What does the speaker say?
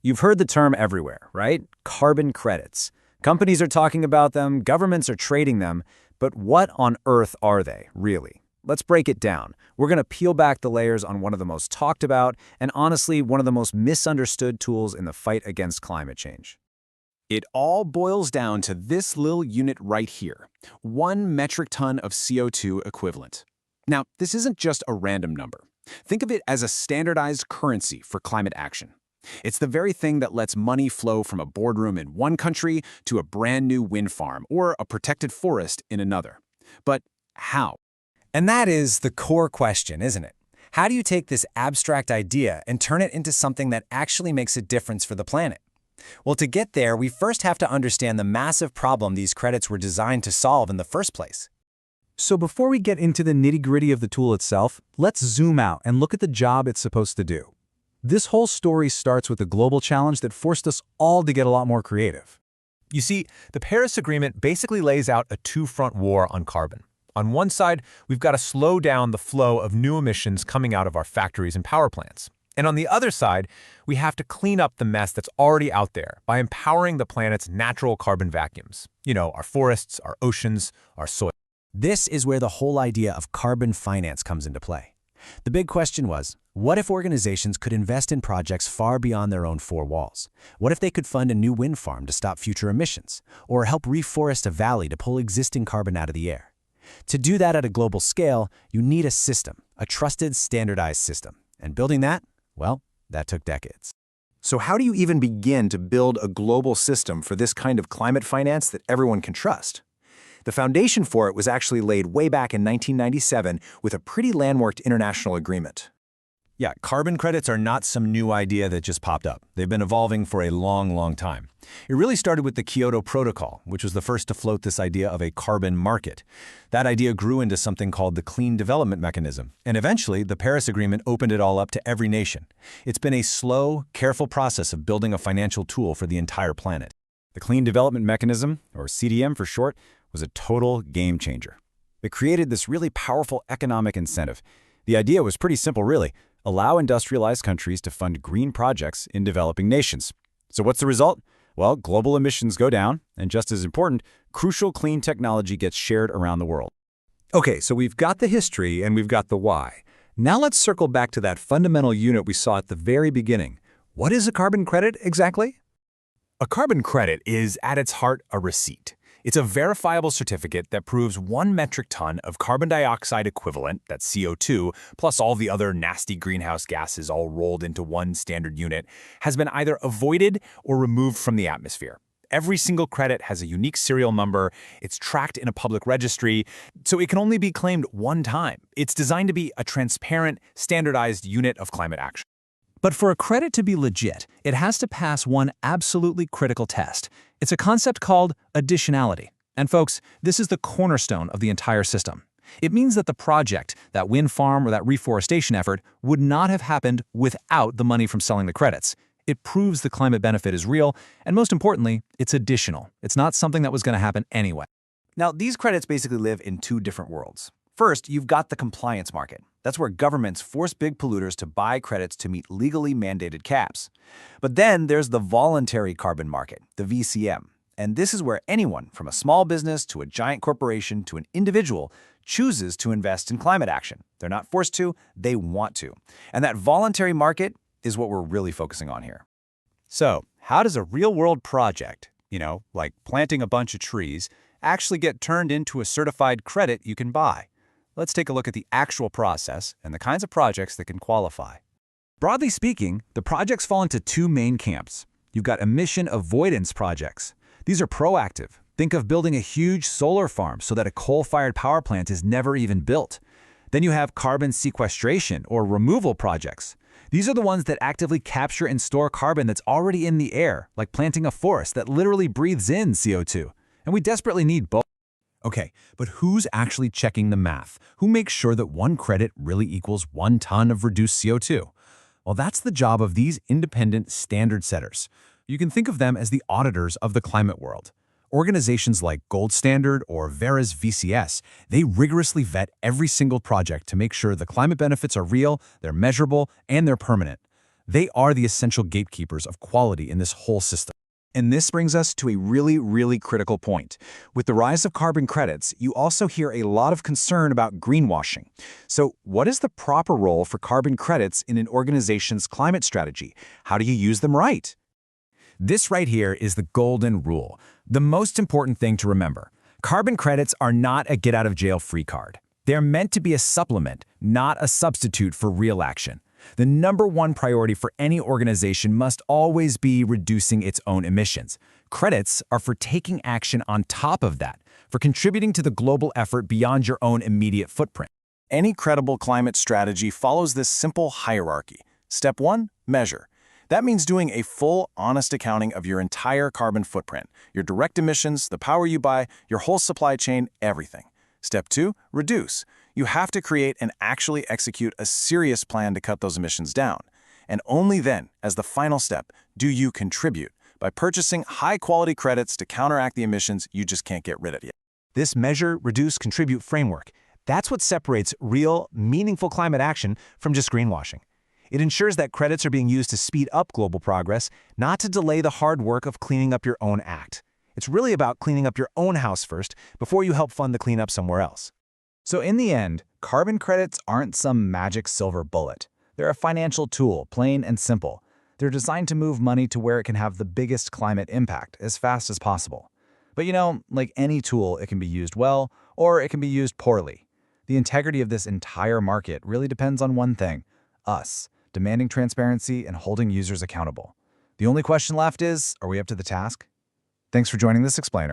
You've heard the term everywhere, right? Carbon credits. Companies are talking about them, governments are trading them, but what on earth are they, really? Let's break it down. We're going to peel back the layers on one of the most talked about and honestly one of the most misunderstood tools in the fight against climate change. It all boils down to this little unit right here, 1 metric ton of CO2 equivalent. Now, this isn't just a random number. Think of it as a standardized currency for climate action. It's the very thing that lets money flow from a boardroom in one country to a brand new wind farm or a protected forest in another. But how? And that is the core question, isn't it? How do you take this abstract idea and turn it into something that actually makes a difference for the planet? Well, to get there, we first have to understand the massive problem these credits were designed to solve in the first place. So before we get into the nitty-gritty of the tool itself, let's zoom out and look at the job it's supposed to do. This whole story starts with a global challenge that forced us all to get a lot more creative. You see, the Paris Agreement basically lays out a two-front war on carbon. On one side, we've got to slow down the flow of new emissions coming out of our factories and power plants. And on the other side, we have to clean up the mess that's already out there by empowering the planet's natural carbon vacuums. You know, our forests, our oceans, our soil. This is where the whole idea of carbon finance comes into play. The big question was, what if organizations could invest in projects far beyond their own four walls? What if they could fund a new wind farm to stop future emissions, or help reforest a valley to pull existing carbon out of the air? To do that at a global scale, you need a system, a trusted, standardized system. And building that, well, that took decades. So how do you even begin to build a global system for this kind of climate finance that everyone can trust? The foundation for it was actually laid way back in 1997 with a pretty landmarked international agreement. Yeah, carbon credits are not some new idea that just popped up. They've been evolving for a long, long time. It really started with the Kyoto Protocol, which was the first to float this idea of a carbon market. That idea grew into something called the Clean Development Mechanism, and eventually the Paris Agreement opened it all up to every nation. It's been a slow, careful process of building a financial tool for the entire planet. The Clean Development Mechanism, or CDM for short, was a total game changer. It created this really powerful economic incentive. The idea was pretty simple, really. Allow industrialized countries to fund green projects in developing nations. So what's the result? Well, global emissions go down, and just as important, crucial clean technology gets shared around the world. Okay, so we've got the history and we've got the why. Now let's circle back to that fundamental unit we saw at the very beginning. What is a carbon credit exactly? A carbon credit is, at its heart, a receipt. It's a verifiable certificate that proves 1 metric ton of carbon dioxide equivalent, that's CO2, plus all the other nasty greenhouse gases all rolled into one standard unit, has been either avoided or removed from the atmosphere. Every single credit has a unique serial number, it's tracked in a public registry, so it can only be claimed one time. It's designed to be a transparent, standardized unit of climate action. But for a credit to be legit, it has to pass one absolutely critical test. It's a concept called additionality. And folks, this is the cornerstone of the entire system. It means that the project, that wind farm or that reforestation effort, would not have happened without the money from selling the credits. It proves the climate benefit is real, and most importantly, it's additional. It's not something that was going to happen anyway. Now, these credits basically live in two different worlds. First, you've got the compliance market. That's where governments force big polluters to buy credits to meet legally mandated caps. But then there's the voluntary carbon market, the VCM. And this is where anyone, from a small business to a giant corporation to an individual, chooses to invest in climate action. They're not forced to, they want to. And that voluntary market is what we're really focusing on here. So, how does a real-world project, like planting a bunch of trees, actually get turned into a certified credit you can buy? Let's take a look at the actual process and the kinds of projects that can qualify. Broadly speaking, the projects fall into two main camps. You've got emission avoidance projects. These are proactive. Think of building a huge solar farm so that a coal-fired power plant is never even built. Then you have carbon sequestration or removal projects. These are the ones that actively capture and store carbon that's already in the air, like planting a forest that literally breathes in CO2. And we desperately need both. Okay, but who's actually checking the math? Who makes sure that 1 credit really equals 1 ton of reduced CO2? Well, that's the job of these independent standard setters. You can think of them as the auditors of the climate world. Organizations like Gold Standard or Verra's VCS, they rigorously vet every single project to make sure the climate benefits are real, they're measurable, and they're permanent. They are the essential gatekeepers of quality in this whole system. And this brings us to a really critical point. With the rise of carbon credits, you also hear a lot of concern about greenwashing. So what is the proper role for carbon credits in an organization's climate strategy? How do you use them right? This right here is the golden rule. The most important thing to remember. Carbon credits are not a get-out-of-jail-free card. They're meant to be a supplement, not a substitute for real action. The number one priority for any organization must always be reducing its own emissions. Credits are for taking action on top of that, for contributing to the global effort beyond your own immediate footprint. Any credible climate strategy follows this simple hierarchy. Step 1, measure. That means doing a full, honest accounting of your entire carbon footprint, your direct emissions, the power you buy, your whole supply chain, everything. Step 2, reduce. You have to create and actually execute a serious plan to cut those emissions down. And only then, as the final step, do you contribute by purchasing high-quality credits to counteract the emissions you just can't get rid of yet. This measure, reduce, contribute framework, that's what separates real, meaningful climate action from just greenwashing. It ensures that credits are being used to speed up global progress, not to delay the hard work of cleaning up your own act. It's really about cleaning up your own house first before you help fund the cleanup somewhere else. So in the end, carbon credits aren't some magic silver bullet. They're a financial tool, plain and simple. They're designed to move money to where it can have the biggest climate impact as fast as possible. But like any tool, it can be used well or it can be used poorly. The integrity of this entire market really depends on one thing: us, demanding transparency and holding users accountable. The only question left is, are we up to the task? Thanks for joining this explainer.